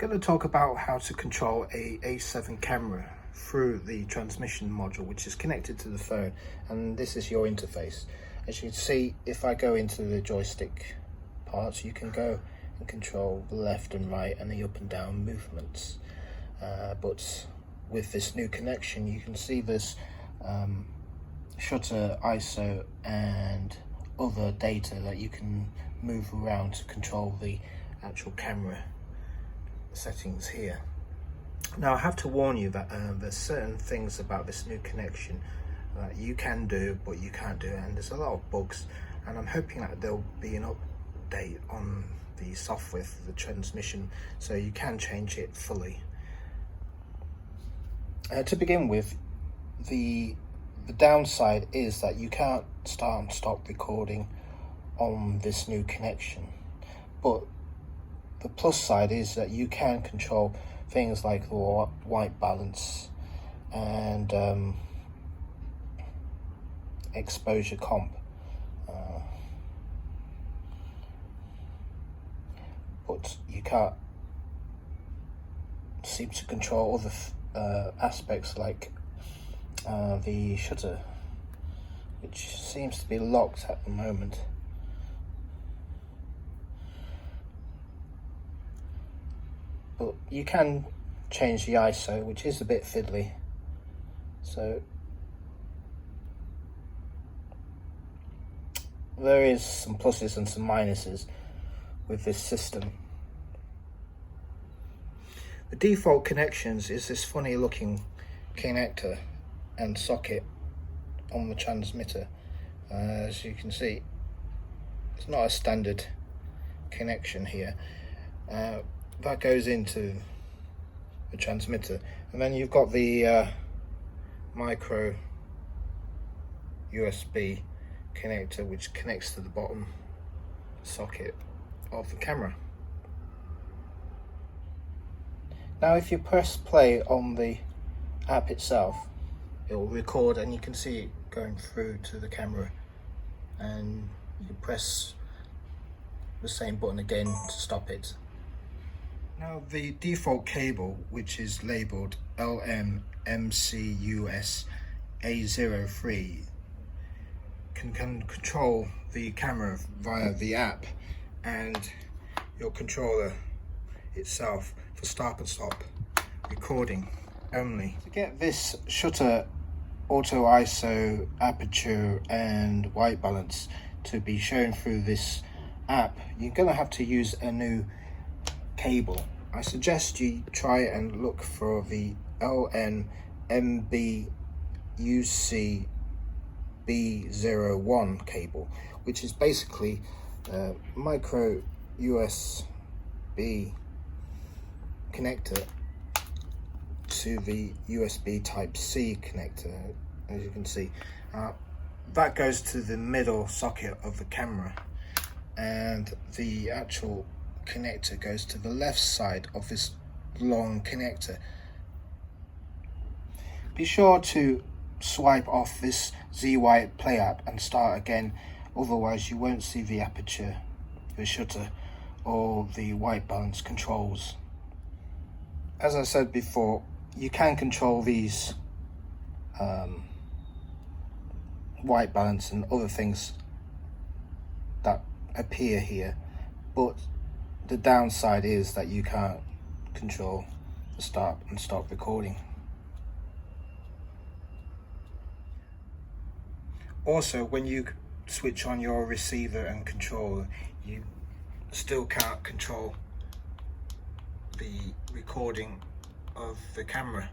I'm going to talk about how to control a A7 camera through the transmission module, which is connected to the phone, and this is your interface. As you can see, if I go into the joystick parts, you can go and control the left and right and the up and down movements, but with this new connection you can see this shutter, ISO and other data that you can move around to control the actual camera settings here. Now I have to warn you that there's certain things about this new connection that you can do but you can't do, and there's a lot of bugs, and I'm hoping that there'll be an update on the software for the transmission so you can change it fully. To begin with, the downside is that you can't start and stop recording on this new connection, but the plus side is that you can control things like the white balance and exposure comp, but you can't seem to control other aspects like the shutter, which seems to be locked at the moment. But you can change the ISO, which is a bit fiddly. So there is some pluses and some minuses with this system. The default connections is this funny looking connector and socket on the transmitter. As you can see, it's not a standard connection here. That goes into the transmitter, and then you've got the micro USB connector which connects to the bottom socket of the camera. Now if you press play on the app itself, it will record and you can see it going through to the camera, and you press the same button again to stop it. Now the default cable, which is labelled LN MBUC B01, can control the camera via the app and your controller itself for start and stop recording only. To get this shutter, auto ISO, aperture and white balance to be shown through this app, you're going to have to use a new cable. I suggest you try and look for the LN MBUC B01 cable, which is basically a micro USB connector to the USB type C connector. As you can see, that goes to the middle socket of the camera, and the actual connector goes to the left side of this long connector. Be sure to swipe off this Z-White Play app and start again, otherwise you won't see the aperture, the shutter or the white balance controls. As I said before, you can control these white balance and other things that appear here, but the downside is that you can't control the start and stop recording. Also, when you switch on your receiver and controller, you still can't control the recording of the camera,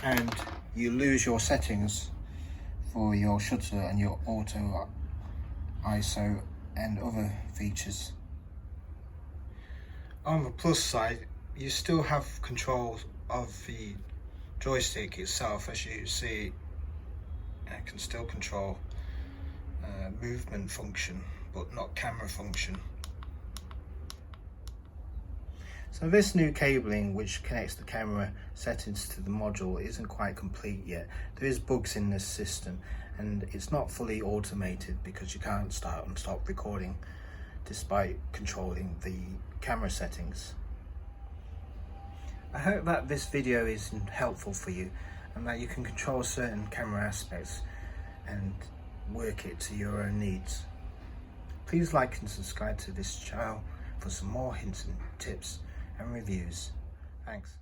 and you lose your settings for your shutter and your auto ISO and other features. On the plus side, you still have control of the joystick itself. As you see, it can still control movement function but not camera function. So this new cabling which connects the camera settings to the module isn't quite complete yet. There is bugs in this system and it's not fully automated because you can't start and stop recording despite controlling the camera settings. I hope that this video is helpful for you and that you can control certain camera aspects and work it to your own needs. Please like and subscribe to this channel for some more hints and tips and reviews. Thanks.